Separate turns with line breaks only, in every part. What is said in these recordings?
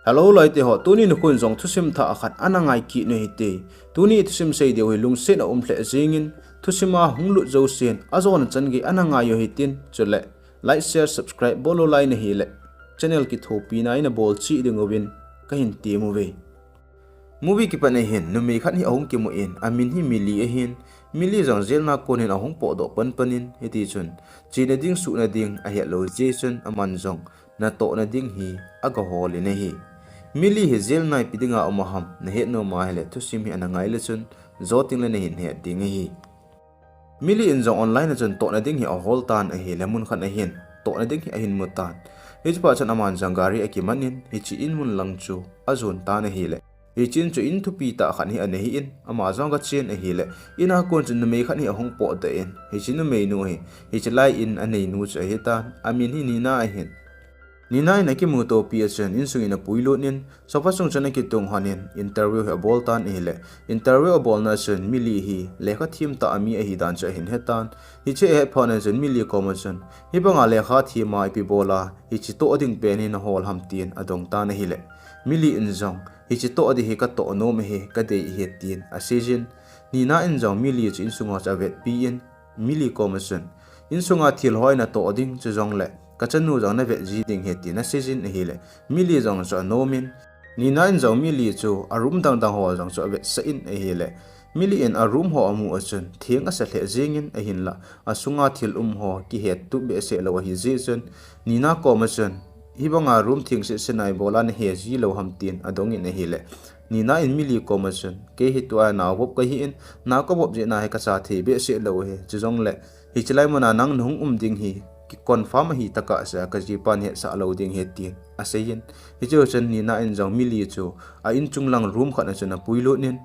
Hello lai te ho tuni nu kun zong thusim tha khat anangai ki ne te tuni thusim sei de lung se na hle zingin thusima hunglu zo sen azon chan gi ananga yo hitin chule like share subscribe bolo lai ne hi le channel ki thopi na ina bol chi de ngobin ka hin ti mu ve movie ki pa ne hin nu me khat hi ahong ki mu in amin hi mili a hin mili zong zel na kon hin ahong po do pan panin heti chun chi na ding su na ding a he lo jason aman zong na to na ding hi aga hol ne hi mili hi zel nai pidinga omaham na het no ma hele thusim hi anangai le chun zoting le ne hin he ding hi mili in zong online chun to na ding hi a hol tan a hi lemun khan a hin to na ding hi a hin mutan hi pa chan aman jangari akimanin hi chi in mun lang chu azun ta na hi le hi chin chu in thu pi ta khan hi anahi in ama zong ga chen a hi le ina kon chun me khan hi hong po da in hi chin me nu hi chi lai in anei nu chu hi ta amin hi ni na a hin Innei na ki mu to PSN in sung in a puilo nin so fa sung chana ki tung hanin interview he bol tan ile interview bol na chen mili hi lekha thim ta ami a hi dan cha hin hetan hi che he phone chen mili commotion hi banga lekha thi mai pi bola hi chi to ding pen in hol ham tin adong ta na hi le mili in zong hi chi to di hi ka to no me hi ka dei hi tin a season ni na in zong mili chi in sunga cha vet pi in mili commotion in sunga thil hoi na to ding chu zong le kachanu zong na ve ji ding he ti na season hi le mili zong so no min ni na in zong mili chu arum dang dang ho zong so ve sa in hi le mili in arum ho amu achun thing a sa hle jingin a hin la asunga thil ho ki he tu be se lo hi ji chun ni na ko ma chun hi banga room thing se senai bola na he ji lo ham tin adong in hi le ni na in mili ko ma chun ke hi tu a na bop ka hi in na ko bop je na he ka sa the be se lo he chu zong le hi chlai mana nang nung ding hi ki confirm hi taka sa ka ji pan he sa loading he tin asein hi jo chen ni na in jong mili chu a in chung lang room khana chuna puilo nin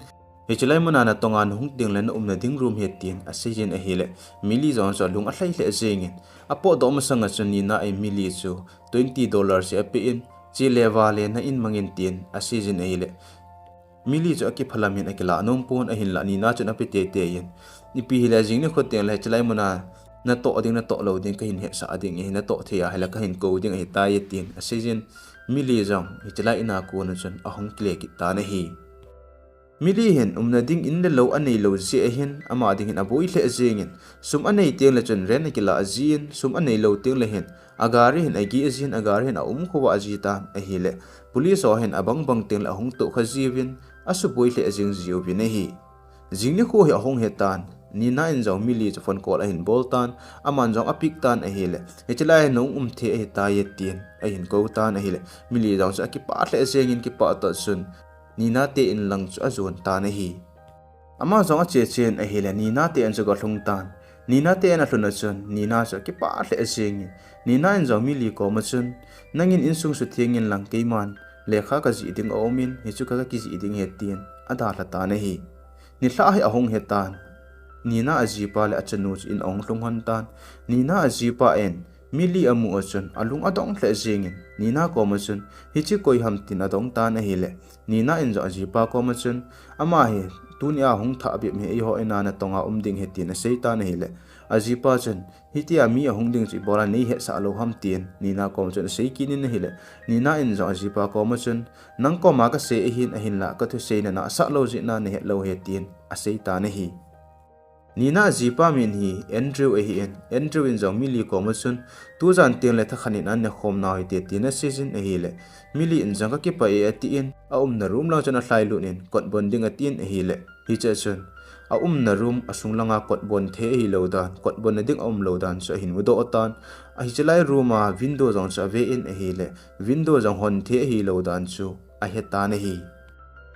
hi chlai mana na tongan hung ting len na ding room he tin asein a hele mili jong so lung a hlai hle zengin apo do ma sanga chun ni na ai mili chu $20 se pe in chi lewa le na in mangin tin asein a hele mili chu aki phalamin akila nong pon a hin la ni na chuna pe te te yin ni pi hila jing ni khot te le chlai mana na to ding na to lo ding ka hin he sa ding na to thia hala ka hin ko ding hi ta ye tin a season mili jong hi chala ina ko na chun a hong kle ki ta na hi mili hen na ding in le lo anei lo je hin ama ding in aboi hle jengin sum anei teng le chun ren ki la azin sum anei lo teng le hen agari hin agi azin agari hin kho wa ajita a hi le police o hen abang bang teng la hong to kha jiwin asu boi hle jing jiu bi na hi jing ni ko hi hong he tan ni na in zong mili cho phone call a hin boltan aman zong apik tan a hele echlai no the he ta ye tin a hin ko tan a hele mili zong sa ki pa hle sengin ki pa ta sun ni na te in lang chu azon ta na hi ama zong a che chen a hele ni na te an chu ga hlung tan ni na te na hluna chun ni na sa ki pa hle sengin ni na in zong mili ko ma chun nangin in sung su thengin lang ke man lekha ka ji ding omin hi chu ka ki ji ding he tin ada la ta na hi ni hla hi ahong he tan Nina ajipa le achanu in ong hlung han tan Nina ajipa en mili amu achun alung adong hle jingin Nina ko ma chun hi chi koi ham tin adong tan a hi le Nina in zo ajipa ko ma chun ama hi tunia hung tha bi me ho ena na tonga ding he tin a seita na hi le ajipa chun hi ti ami a hung ding chi bora nei he sa lo ham tin Nina ko ma chun sei kin in hi le Nina in zo ajipa ko ma chun nang ko ma ka se a hin la ka thu sei na sa lo ji na ne he lo he tin a seita na hi Nina jipa min hi Andrew Andrew in zong mili ko masun tu zan teng le tha khanin an ne khom na hi te tina season a hi le mili in zang ka ki pa e ati in a na room la chana hlai lu nin kot bonding atin a hi le hi cha chun a na room asung langa kot bon the hi lo dan kot bon ding lo dan so hin mudo atan a hi chalai room a window zong cha ve in a hi le window zong hon the hi lo dan chu a he ta na hi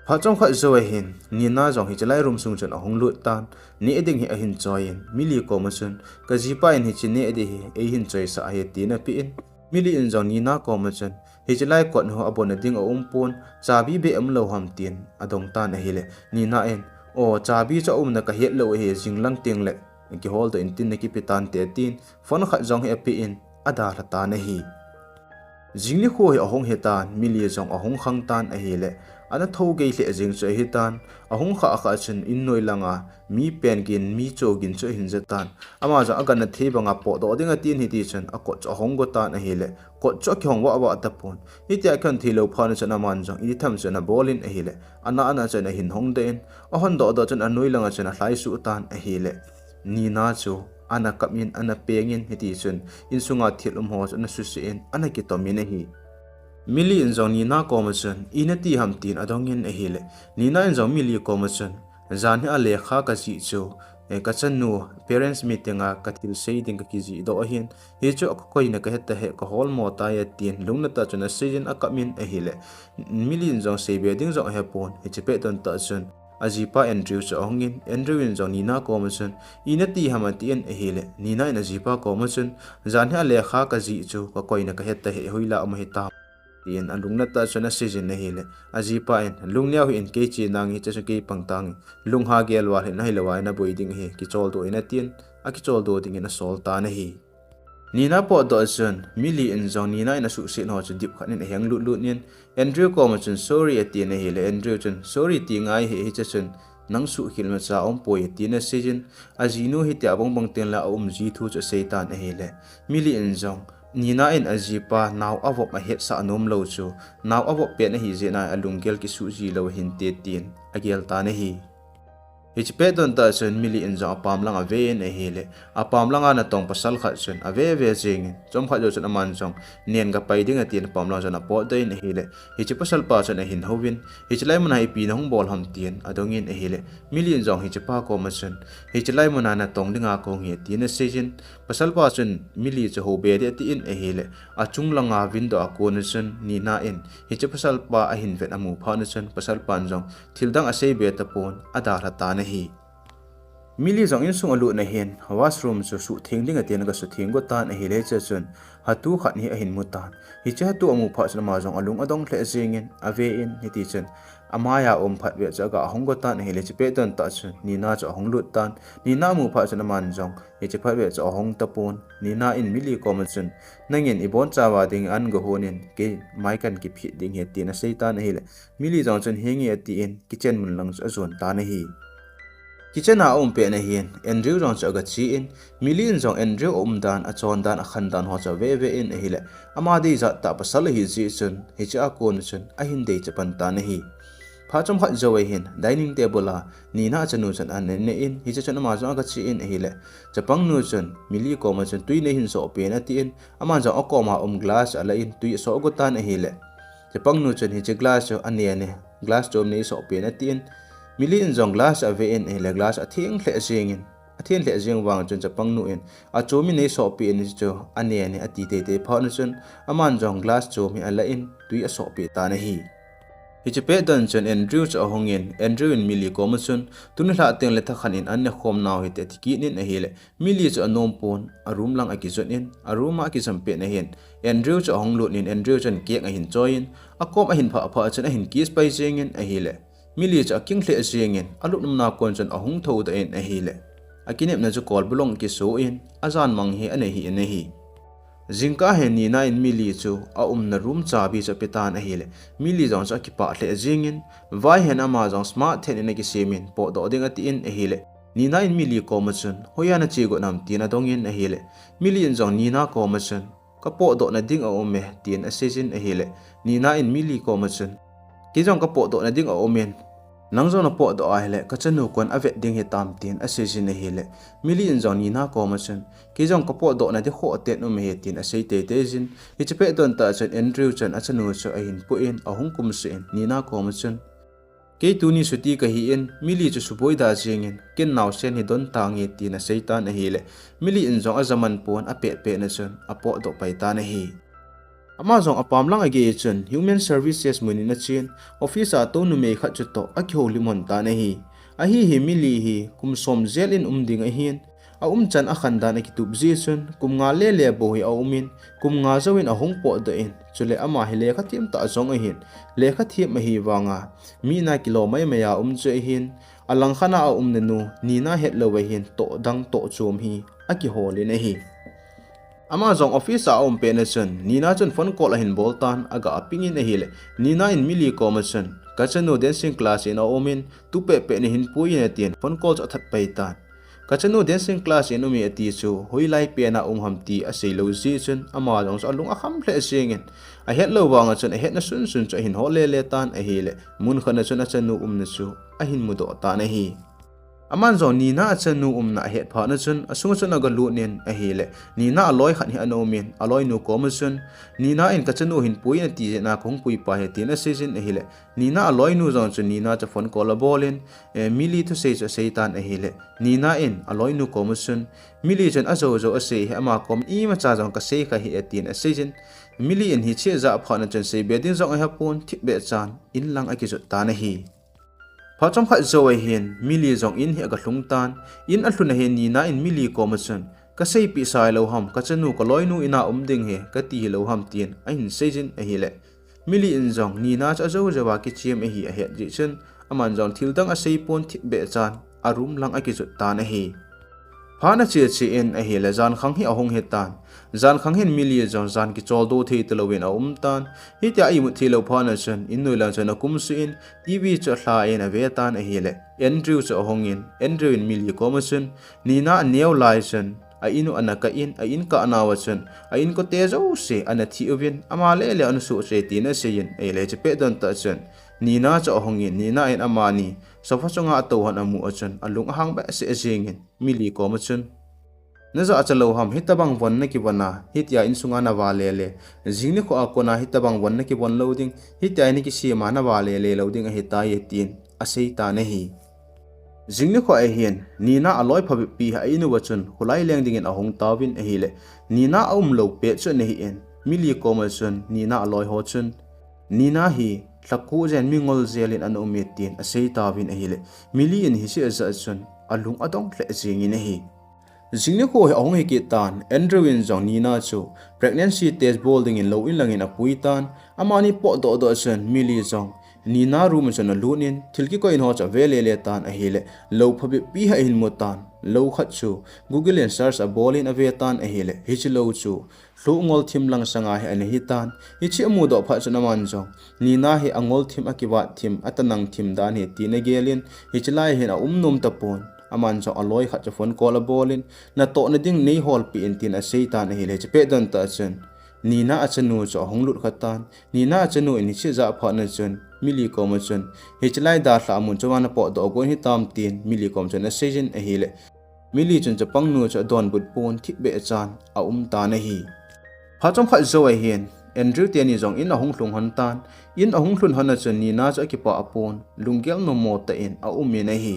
ha chong kha zo hin ni na jong hi chalai room sung chun a hong lut tan ni eding hi a hin choin mili ko ma chun ka jipa in hi chine edi hi e hin choi sa he ti na pi in mili in jong ni na ko ma chun hi chalai kot ho abon ding a pon chabi be am lo ham tin adong tan a hi le ni na en o chabi cha na ka het lo he jinglang ting le ki hol to in tin ki pitan te tin phone kha jong he pi in ada la ta na hi jingni kho hi ahong hetan mili jong ahong khang tan a hi le ana thoge hle jing che hitan ahung kha kha chen innoi langa mi pen gin mi chogin che hin zetan ama za agana the banga po do dinga tin hi ti chen akot cho hong go tan a hele ko cho kyong wa wa tapon itia kan thilo phan chen aman jang i tham chen a bolin a hele ana chen a hin hong den a hon do chen anoi langa chen a hlai su tan a hele ni na chu ana kamin ana pengin hi ti chen insunga thilum ho chen su sin ana ki tomin hi mili in zong ni na komachen ina ti ham tin adongin a hele ni na in zong mili komachen zan hi ale kha ka ji chu e ka chan nu parents meeting a ka thil sei ding ka ki ji do hin he chu ko ina ka heta he ka hol mo ta ya tin lungna ta chuna season a kamin a hele mili in zong sei be ding zong he pon he che pe ton ta chun ajipa Andrew cha ongin Andrew in zong ni na komachen ina ti ham ti en a hele ni na in ajipa komachen zan hi ale kha ka ji chu ka ko ina ka heta he hoila am he ta in an lungna ta chana season na hele ajipa in lungnya in ke chi nang hi chasu ke pangtang lungha gelwa he nai lawa na boiding he ki chol do ina tin a ki chol do ding ina sol ta na hi nina po do chun mili in zong nina ina su sin ho chun dip khanin heng lut lut nin Andrew ko ma chun sorry ati na hele Andrew chun sorry ti ngai he chun nang su khil ma cha om poi ti na season ajinu hi ta bong bang ten la ji thu cha seitan hele mili in zong nina in ajipa naw avop a het sa anom lo chu naw avop pe na hi je na alungel ki su ji lo hin te tin agel ta na hi hp don ta chen mili in za pam langa ve en hele apam langa na tong pasal khat chen ave ve jing chom kha jo chen aman chong nen ga pai ding atien pam langa na po dei en hele hi pasal pa chen hin hovin hi chlai mun hai pi nong bol ham tien adongin hele mili in zong hi pa ko ma chen hi chlai mun na tong dinga ko nge tien season pasal pa chen mili che ho be de ti in hele achung langa window ko na chen ni na en hi pasal pa a hin vet amu pha na chen pasal pan jong thildang a sei be ta pon ada ra ta na hi mili zong in sung alu na hen washroom chu su thing ding atian ga su thing go tan a hi le che chun hatu khat ni a hin mutan hi cha tu amu pha chama zong alung adong hle jingin ave in hi ti chen amaya phat we cha ga hong go tan hi le che pe ton ta chun ni na cha hong lut tan ni na mu pha chana man zong hi che phat we cha hong tapon ni na in mili ko ma chun nangin ibon cha wa ding an go honin ke mai kan ki phi ding he ti na seitan hi le mili zong chun hengi ati in kitchen mun lang cha zon ta na hi kitchen a pe na hian Andrew rong cha ga chi in million zong Andrew dan a chon dan a khan dan ho cha ve ve in hile ama dei za ta pasal hi chi chun hi cha kon chun a hin dei cha pan ta na hi pha chom khat zo hin dining table a ni na chanu chan an ne in hi cha chan ma zo ga chi in hile chapang nu chun mili ko ma chun tui ne hin so pe na ti in ama za ko ma glass ala in tui so go tan hile chapang nu chun hi cha glass cho ane glass chom ne so pe na ti in mili in zong glass ave in hele glass a thieng hle jingin a thien hle jing wang chun chapang nu in a chomi nei so pi in cho ane ati te pha nu chun aman zong glass chomi ala in tui a so pi ta na hi hi pe dan chun Andrew cha hongin Andrew in mili ko ma chun tun hla teng le tha khan in an ne khom naw hi te ki nin a hele mili cha anom pon a room lang a ki zon in a room a ki sam pe na hen Andrew cha hong lut nin Andrew chan kek a hin join a kom a hin pha chan a hin kis pai jingin a hele mili cha king hle jingin alup num na kon chan ahung tho da en a hele akinep na chu kol bulong ki so in azan mang he anahi anahi jingka he ni na in mili chu a na room cha bi cha petan a hele mili jong cha ki pa hle jingin vai hen ama jong smart then in ki semin po do ding ati in a hele ni na in mili ko ma chun hoya na chi go nam ti na dong in a hele mili in jong ni na ko ma chun ka po do na ding a ome tin a season a hele ni na in mili ko ma chun ki jong ka po do na ding a omen nang zo na po do a hele ka chanu kon avet ding he tam tin a season na hele mili in zon ni na ko ma chen ki jong ka po do na de kho te no me he tin a sei te jin hi chepe don ta chen Andrew chen a chanu cho a hin pu in a hung kum se ni na ko ma chen ke tu ni suti ka hi in mili chu suboi da jingin ken naw sen hi don tang he tin a sei ta na hele mili in zong a zaman pon a pe na chen a po do pai ta na hi Amazon apam lang age chun human services muni na chin office a to nu me khat chu to a khyo limon ta na hi a hi mili hi kum som zel in ding a hin a chan a khan da na ki tup ji chun kum nga le bo hi a umin kum nga zawin a hong po da in chule ama hi le khatim ta zong a hin le khathim a hi wanga mi na kilo mai ya che hin alang khana a ne nu ni na het lo we hin to dang to chom hi a ki hol in a hi Amazon office a pe na chun ni na chun phone call a hin boltan aga aping in a hile ni na in mili ko ma chun ka chanu dancing class in omin tu pe ni hin pui ne tien phone call cho that pai tan ka chanu dancing class in umi ati chu hoi lai pe na ham ti a sei lo ji chen ama jong so lung a kham hle singin a het lo wanga chen a het na sun sun cho hin ho le tan a hi le mun khana chen a chanu na chu a hin mu do ta na hi aman zo ni na chanu na het pha na chen asung chen ga lu nen a hi le ni na aloi khat hi anomin aloi nu commission ni na in ka chanu hin pui na ti na khong pui pa he ti na season a hi le ni na aloi nu zon chu ni na cha phone call bolin mili to sei cha seitan a hi le ni na in aloi nu commission mili chen a zo a sei ama kom I ma cha jong ka sei ka hi atin a season mili in hi che za pha na chen sei bedin zong a ha pon thip be chan in lang a ki zu ta na hi pha chom khat zo hian mili zong in hi aga hlung tan in a hluna he ni na in mili commission ka sei pi sai lo ham ka chanu ko loi nu ina ding he ka ti lo ham tien a hin season a hi le mili in zong ni na cha zo jawa ki chem a hi a het ji chen aman zong thil dang a sei pon thip be chan arum lang a ki zu ta na hi phana che in a hi le zan khang hi a hong he tan zan khang hin mili zong zan ki chol do thei telowin a tan hi ta I mu thilo phana chen in noi lang chen a kum su in tv cha hla in a ve tan a hi le Andrew cha hong in Andrew in mili commission ni na neu lai chen a inu anaka in a in ka anawa chen a in ko te zo se ana thi ovin ama le an su se ti na se in e le che pe don ta chen ni na cha hong in ni na in amani sofa chunga to han amu a chen alung hang ba se jing in mili commission na za achalo ham hitabang bon na ki bana hitya in sunga na wale le jingni ko akona hitabang bon na ki bon loading hitya ni ki sima na wale le loading a hita ye tin asei ta na hi jingni ko a hian ni na aloi phabi pi ha inu wachun hulai leng ding in ahong tawin a hi le ni na aumlo pe chu ne hi en mili commission ni na aloi ho chun ni na hi thaku jen mingol zelin an umetin asei tawin a hi le mili in hi si aza chun alung adong hle jingin a hi jingni ko he ahong he ki tan Andrew in zong ni na chu pregnancy test bolding in lo in lang in a puitan amani po do chen mili zong ni na room chen lunin thilki ko in ho cha vele le tan a hele lo phabi pi ha in mutan lo khat chu Google and search a bolin a ve tan a hele hi lo chu hlu ngol thim lang sanga he an hi tan hi chi mu do pha chana man zong ni na he angol thim akiwa thim atanang thim dan he ti na gelin hi chilai he a nom tapon aman zo aloi khat cha phone call a bolin na to na ding nei hol pi in tin a seitan a hi le che pe don ta chen ni na achanu cho honglut khatan ni na achanu in chi za pha na chen mili commission hi chlai da hla mun chawana po do go hi tam tin mili commission a season a hi le mili chen cha pangnu cha don but pon thi be chan a ta na hi pha chom khat zo a hian Andrew tiani zong in a hong hlung han tan in a hong hlun han chen ni na cha ki pa apon lunggel no mo ta in a mi na hi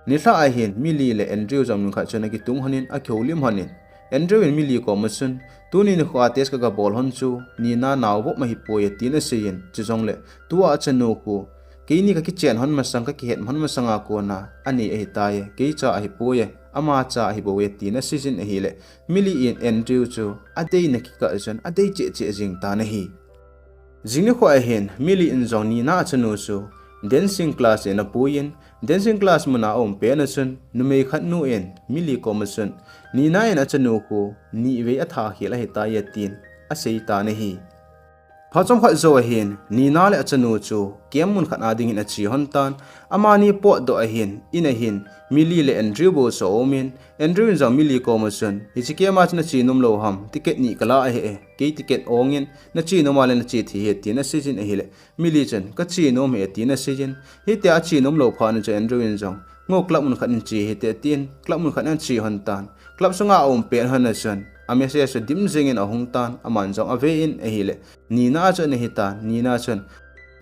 ni thla a hian mili le Andrew jam kha chana ki tung hanin a kheulim hanin Andrew in mili commission tuni ni khwa tes ka bol hon chu ni na naw bo ma hi poye tin a sein chi jong le tua chanu ku ke ni ka ki chen hon ma sang ka ki het hon ma sanga ko na ani e taye ke cha a hi poye ama cha hi bo we tin a season a hi le mili in Andrew chu adei na ki ka chen adei che jing ta na hi jingni khwa hen mili in zong ni na chanu chu dancing class in a puyin dancing class muna pe na chen numei khat nu en mili commission ni na en achanu ko ni ve atha khela he ta ye tin a sei ta ne hi phachom khat zo hin ni na le achanu chu kemun khat ading in a chi hon tan amani po do a hin in a hin mili le Andrew bo so min Andrew in zang mili commission hi chi ke ma chna chi num lo ham ticket ni kala a he ke ticket ongin na chi no ma le na chi thi he tin a season a hi le mili chen ka chi no me tin a season hi te a chi num lo pha na che Andrew in zang ngo club mun khat in chi he te tin club mun khat an chi hon tan club sunga pe han na chen ame se so dim jing in a hong tan aman jong ave in a hi le ni na cha ne hi ta ni na chen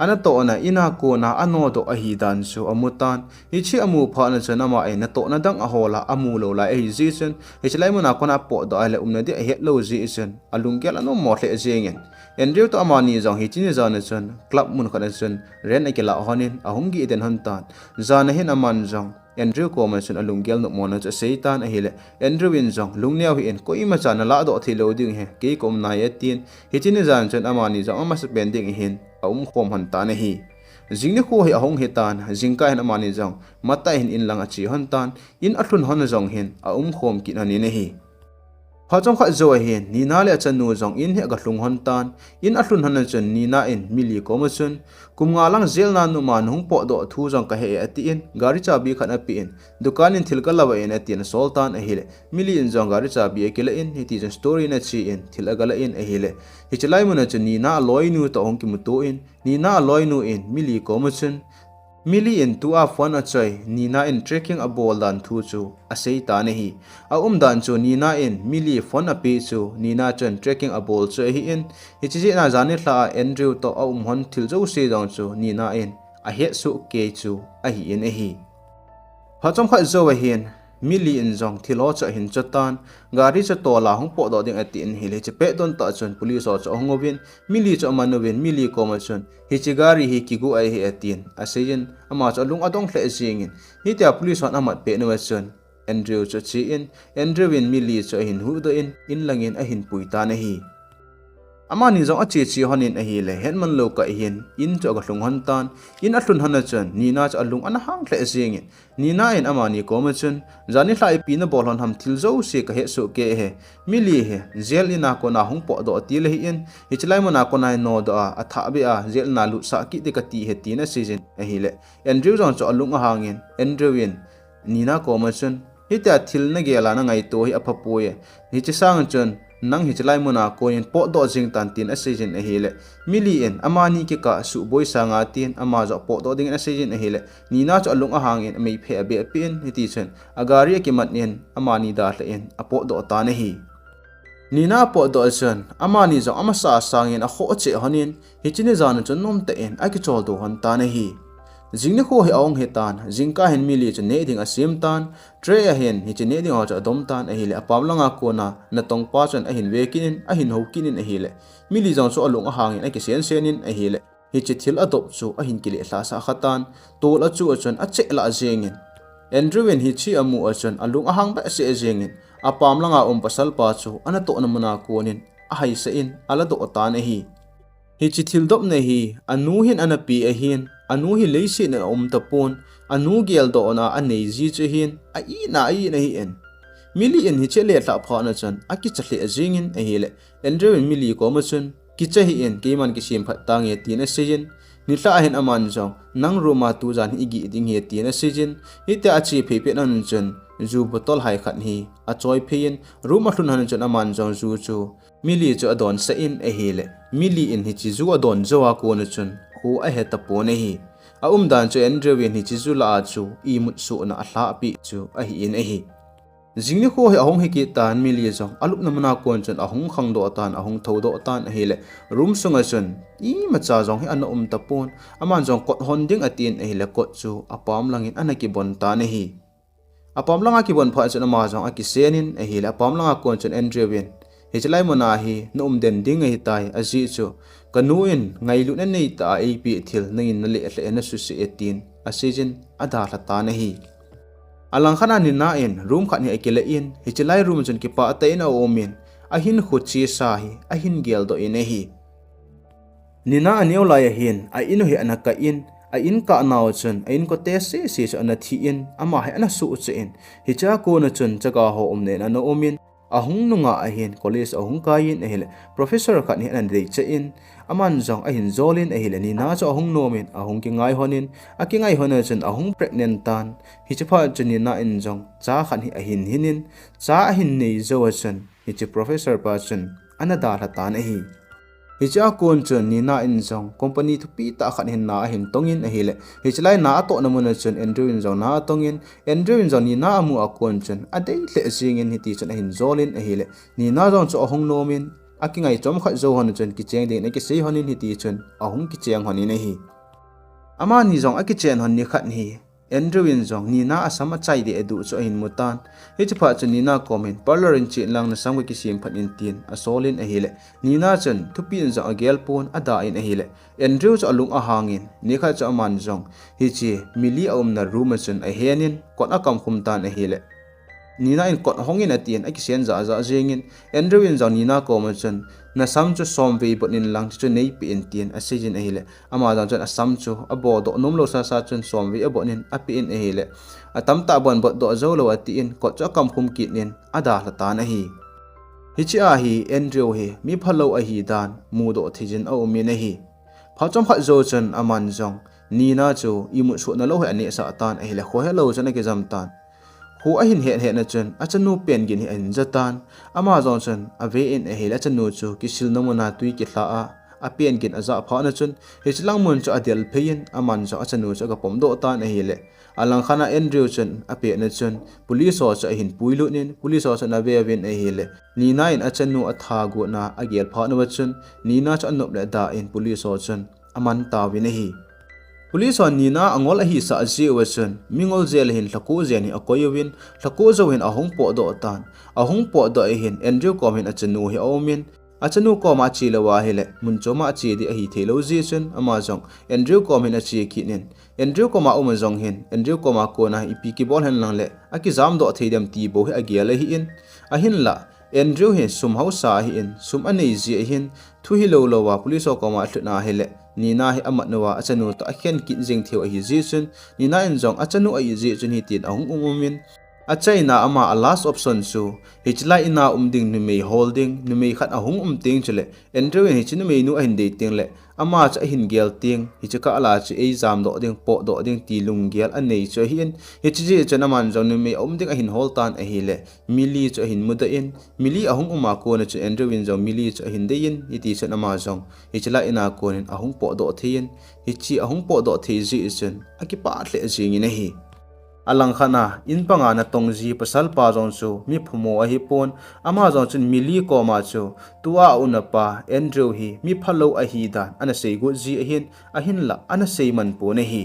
ana to na ina ko na ano do a hi dan su amutan hi chi amu pha na chen ama ai na to na dang a hola amu lo la ai ji chen hi chlai mu na ko na po do ai le na di a het lo ji chen alung gel ano mo le jing Andrew to amani jong hi chin za na chen club mun kha na chen ren a ke la honin a hong gi den han tan za na hin aman jong Andrew commission alung gel no mo na cha seitan a hi le Andrew in jong lung neu hi en ko ima cha na la do thi lo ding he ke kom na ye tin hi chin zan chen amani jong ama spending hin khom han ta na hi jingni ko hi ahong he tan jingka hen amani jong mata hin in lang a chi han tan in athun hon jong hin khom ki na ni ne hi Phachong khat zo hin nina le chanu jong in he ga hlung hon tan in a hlun han chun nina in mili ko ma chun kum nga lang zel na nu man hung po do thu jong ka he ati in gari cha bi khan api in dukan in thil ka lawa in ati in sultan a hile mili in jong gari cha bi ke la in hiti jong story na chi in thil agala in a hile hi chlai mun chun nina loi nu to hong ki mu to in nina loi nu in mili ko ma chun mili in tu a phone a choi nina in trekking a ball dan thu chu a sei ta ne hi a dan chu nina in mili phone a pi chu nina chen trekking a ball choi hi in hi chi na zani hla Andrew to a hon thil zo se dong chu nina in a he su ke chu a hi in a hi phachom kha zo a hin mili in jong thilo cha hin chatan gari cha to la hong po do ding ati in hile che pe don ta chon police o cha hongobin mili cha manovin mili ko ma chon hi chi gari hi ki gu ai hi atin asein ama cha lung adong hle jingin hi ta police on amat pe no chon Andrew cha chi in Andrew in mili cha hin hu do in langin a hin pui ta na hi ama ni jong a chi chi honin a hi le henman lo ka hin in cha ga hlung hon tan in a hlun hana chon nina cha lung an hang hle jingin nina in ama ni ko ma chun zani hlai pi na bol hon ham thil zo se ka he su ke he mili he zel ina ko na hung po do ti le hi in hi chlai mo na ko nai no do a tha be a zel na lu sa ki te ka ti he ti na season a hi le Andrew jong cha lung a hangin Andrew in nina ko ma chun hi ta thil na ge la na ngai to hi a pha pu ye hi chi sang chun nang hi chlai mo na ko in po do jing tan tin a season a hi le mili in amani ki ka su boy sanga tin ama zo po do ding a season a hi le nina cha lung a hangin mei phe be pin hi ti chen agari ki mat nin amani da hla in a po do ta na hi nina po do chen amani zo ama sa sangin a kho che hanin hi chine zan chun nom te in a ki chol do han ta na hi jingni kho hi aung he tan jingka hen mili che ne ding a sim tan tre a hen hi che ne ding a cha dom tan a hi le apam langa ko na tong pa chen a hin ve kin a hin ho kin a hi le mili jong so alung a hangin a ki sen senin a hi le hi che thil adop chu a hin ki le hla sa khatan tol a chu a chen a che la jengin Andrew in hi chi amu a chen alung a hang ba se jengin apam langa pasal pa chu ana to na muna ko nin a hai se in ala do ta na hi chi thil dop na hi anu hin ana pi a hin anu hi leisi na tapon anu gel do na anei ji che hin a i na hi en mili in hi che le tla pha na chan a ki chle a jingin a hi le Andrew in mili ko ma chun ki che hi en ke man ki sim phat ta nge ti na sejen ni tla hen aman jong nang roma tu jan igi ding he ti na sejen hi ta chi phe pe nan chan zu botol hai khat hi a choi phein ruma hlun han chan aman jong zu chu mili chu adon sa in a hi le mili in hi chi zu adon zawa ko na chun hu a he ta po ne hi a dan chu Andrew in hi chi zu la chu I mut su na a hla pi chu a hi in a hi jingni kho he ahong he ki tan mili jong alup na mana kon chun ahong khang do tan ahong tho do tan a hi le room sunga chun I macha jong he an tapon aman jong kot hon ding atin a hi le kot chu apam langin anaki bon ta ne hi apam langa ki bon pha chun ma jong a ki senin a hi le apam langa kon chun Andrew in hi chlai mo na hi no den ding hi tai a ji chu kanuin ngai lu na nei ta ai pi thil nangin na le hle na su se etin a season adha hla ta na hi alang khana ni na in room khat ni akele in hi chlai room chun ki pa ta in a omin a hin khu chi sa hi a hin gel do in hi nina aneu lai hin a inu hi anaka in a in ka naw chun a in ko te se se ana thi in ama hai ana su che in hi cha ko na chun chaka ho omne na no omin ahung nunga ahin college ahung kain ahile professor khat ni an dei che in aman jong ahin zolin ahile ni na cho ahung nomin ahung ki ngai honin aki ngai hona chen ahung pregnant tan hi che pha chuni na in jong cha khan hi ahin hinin cha ahin nei zo chen hi che professor pa chen anada la tan hi hi cha kon chen ni na in jong company thu pi ta khan hin na hin tongin ahile hi chlai na to na mun chen Andrew in jong na tongin Andrew in jong ni na amu a kon chen adei le singin hi ti chen hin zolin ahile ni na jong cho hong nomin aki ngai chom kha zo hon chen ki cheng de ne ki sei honin hi ti chen ahung ki cheng honin ne hi ama ni jong aki chen hon ni khat hi Andrew in jong ni na asama chai de edu cho hin mutan hi chi pha chen ni na comment parlor in chi lang na sang ki sim phat in tin a solin a hile ni na chen thupi in jong agel pon ada in a hile Andrew cho alung a hangin ni kha cho man jong hi chi mili aum na room chen a henin kon akam khum tan a hile ni na in kon hongin atin aki sen za za jengin Andrew in jong ni na ko ma chen na sam chu som ve but in lang chu nei pi in tin a sejin a hile ama jang chen a sam chu a bo do nom lo sa chen som ve a bo nin a pi in a hile a tam ta bon bo do zo lo ati in ko cha kam khum ki nin ada la ta na hi hichi a hi Andrew hi miphalou a hi dan mudo thijin a umi na hi phachom khat zo chen aman jong nina chu imu su na lo he ani sa tan a hi le kho he lo chen ke jam tan hu a hin he na chen a chanu pen gin hi an jatan ama jong chen a ve in a hi la chanu chu kisil namuna tui ki thla a pen gin a za pha na chen hi chilang mun chu adel phein aman jo a chanu chu ka pom do tan a hi le alang khana Andrew chen a pe na chen police o cha hin puilu nin police o cha na ve vin a hi le nina in a chanu a tha gu na a gel pha na chen nina cha nop le da in police o chen aman ta vin hi police on nina angol a hi sa ji chen mingol zel hin thako zen hi akoyowin thako zo hin ahong po do tan ahong po do hin Andrew kom hin a chanu hi omin achanu ko ma chi lawa hele munchoma chi di a hi thelo ji chen ama jong Andrew ko min a chi ki nin Andrew ko ma um jong hin Andrew ko ma ko na ipi ki bol hen lang le aki jam do theidam ti bo hi agia le hi in a hin la Andrew hin sum hau sa hi in sum anei ji hin thu hi lo lo wa police ko ma thna hele nina hi amat nowa achanu to a khen kin jing theu a hi ji chen nina in jong achanu a hi ji chen hi tin ahung umumin achaina ama a last option chu hichla ina umding numei holding numei khat ahung ting chule Andrew hichinu mei nu ahin de ting le ama cha hin gel ting hichka ala chi ei jam do ding po do ding ti lung gel anei cho hin hichi chana man jong numei umding ahin hol tan a hi le mili cho hin muda in mili ahung uma ko na chu Andrew win jong mili cho hin de in iti chana ma jong hichla ina ko nin ahung po do thein hichi ahung po do thei ji chen akipa hle jing in hi alang khana in panga na tongji pasal pa jong chu mi phumo a hi pon ama jong chun mili ko ma chu tua unapa Andrew hi mi phalo a hi dan ana sei go ji a hin la ana sei man po ne hi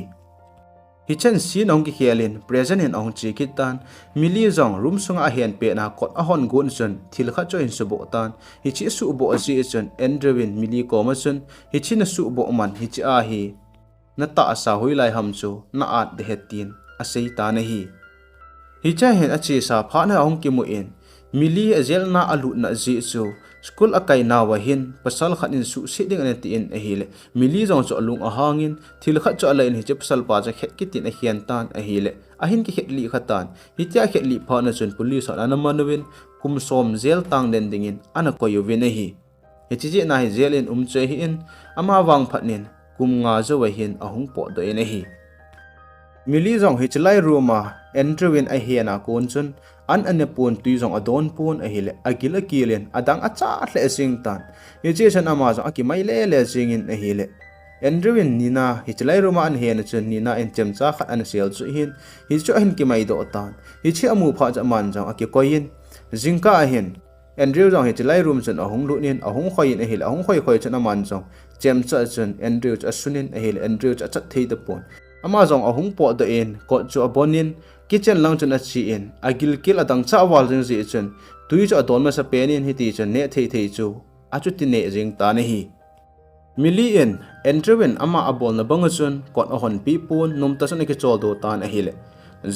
chen si nong ki hialin present in ong chi kitan mili jong room sunga a hian pe na kot a hon gun chun thil kha cho in subo tan hi chi su bo ji chun Andrew in mili ko ma chun hi chi na su bo man hi chi a hi na ta sa hoi lai ham chu na at de hetin asei ta na hi cha hen achi sa pha na ong ki mu in mili azel na alu na ji chu school akai na wa hin pasal khat in su si ding an ti in a hi le mili jong cho lung a hangin thil khat cho la in hi che pasal pa cha khet ki tin a hian tan a hi le a hin ki khet li khatan hi cha khet li pha na chun police an manawin kum som zel tang den ding in ana ko yu vin a hi chi ji na hi zel in che hi in ama wang phat nin kum nga zo wa hin ahung po do in a hi mili jong hi chlai ruma Andrew in a hiana kon chun an pon tui jong adon pon a hile agil akilen adang acha hle sing tan hi che chan ama jong aki mai le sing in a hile Andrew in nina hi chlai ruma an hiana chun nina in chemcha khat an sel chu hin hi chu hin ki mai do tan hi chi amu pha cha man jong aki koin jingka a hin Andrew jong hi chlai rum chun ahung lu nin ahung khoi in a hile ahung khoi chun aman jong chemcha chun Andrew cha sunin a hile Andrew cha chat thei de pon ama jong ahung po da in ko chu abonin kitchen lang chun a chi in agil kil adang cha wal jing ji chun tui chu adon ma sa penin hi ti chun ne thei chu a chu ti ne jing ta ne hi mili in Andrew ama abol na bang chun kot a hon pi pon nom ta san ki chol do tan a hi le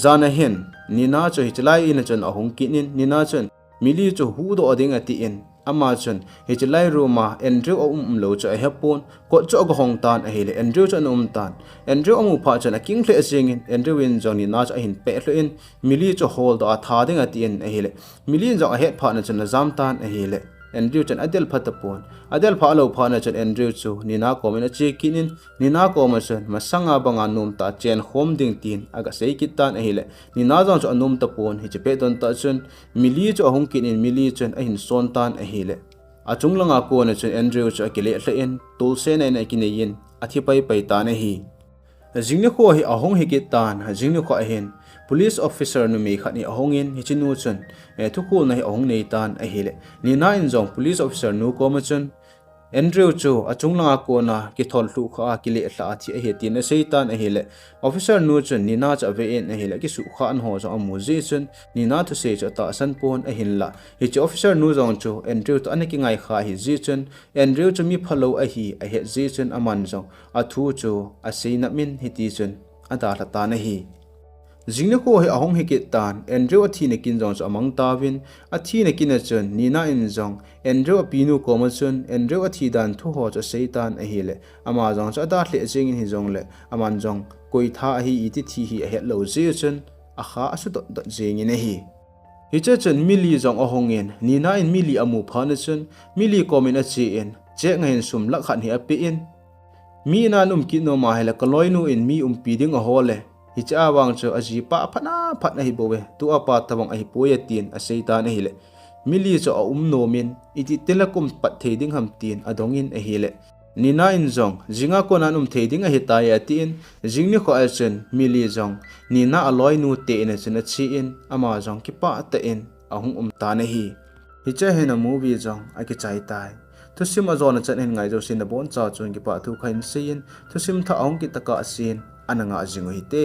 zana hin nina chu hi chlai in chun ahung kinin nina chun mili chu hu do ading ati in ama chun hi chlai ruma Andrew lo cha hepon ko chu ga hong tan a hele Andrew chu tan Andrew amu pha chan a king hle singin Andrew win jong ni na cha hin pe hle in mili chu hol da tha ding ati in a hele mili jong a het pha na chan zam tan a hele Andrew chan adel phatapon adel pha lo pha na chan Andrew chu ni na ko men a che kinin ni na ko ma chan masanga banga num ta chen hom ding tin aga sei kitan a hele ni na jong chu anum ta pon hi che pe don ta chun mili chu ahung kinin mili chan a hin son tan a hele achung langa ko na chun Andrew chu akile hle in tul se na na kineyin athi pai pai ta na hi jingni ko hi ahong hi kitan jingni ko a hin police officer nu me khani ahong in hi chinu chun thu ko na hi ahong nei tan a hele ni na in jong police officer nu ko ma chun Andrew chu achung langa ko na ki thol thu kha ki le hla thi a he tin a seitan a hele officer nu chun ni na cha ve en a hele ki su kha an ho zo amu ji chun ni na thu se cha ta san pon a hin la hi chu officer nu jong chu Andrew to an ki ngai kha hi ji chun Andrew chu mi phalo a hi a he ji chun aman jong a thu chu a seina min hi ti chun ada la ta na hi jingna ko he ahong he kitan Andrew athi ne kin jong amang tawin athi ne kin chun nina in jong Andrew apinu ko ma chun Andrew athi dan thu ho cha seitan a hele ama jong cha da hle jing in hi jong le aman jong koi tha hi iti thi hi a het lo je chun a kha asu dot jing in hi hi che chen mili jong ahongin ni na in mili amu phana chun mili komin a chi in che ngain sum la khat hi api in mi na ki no ma hela kaloi nu in mi pi ding a hole hi cha awang cho aji pa phana phatna hi bowe tu apa tabang a hi poya tin a seitan a hile mili cho a no min iti telakum pat theding ham tin adongin a hile nina in jong jinga ko nan theding a hitai atin jingni kho alchen mili jong nina aloi nu te in chen chi in ama jong ki pa ta in ahung ta na hi hi che hena movie jong a ki chai tai thusim a zona chen hen ngai jo sin da bon cha chun ki pa thu khain sein thusim tha ong ki taka sin ananga jingo hi te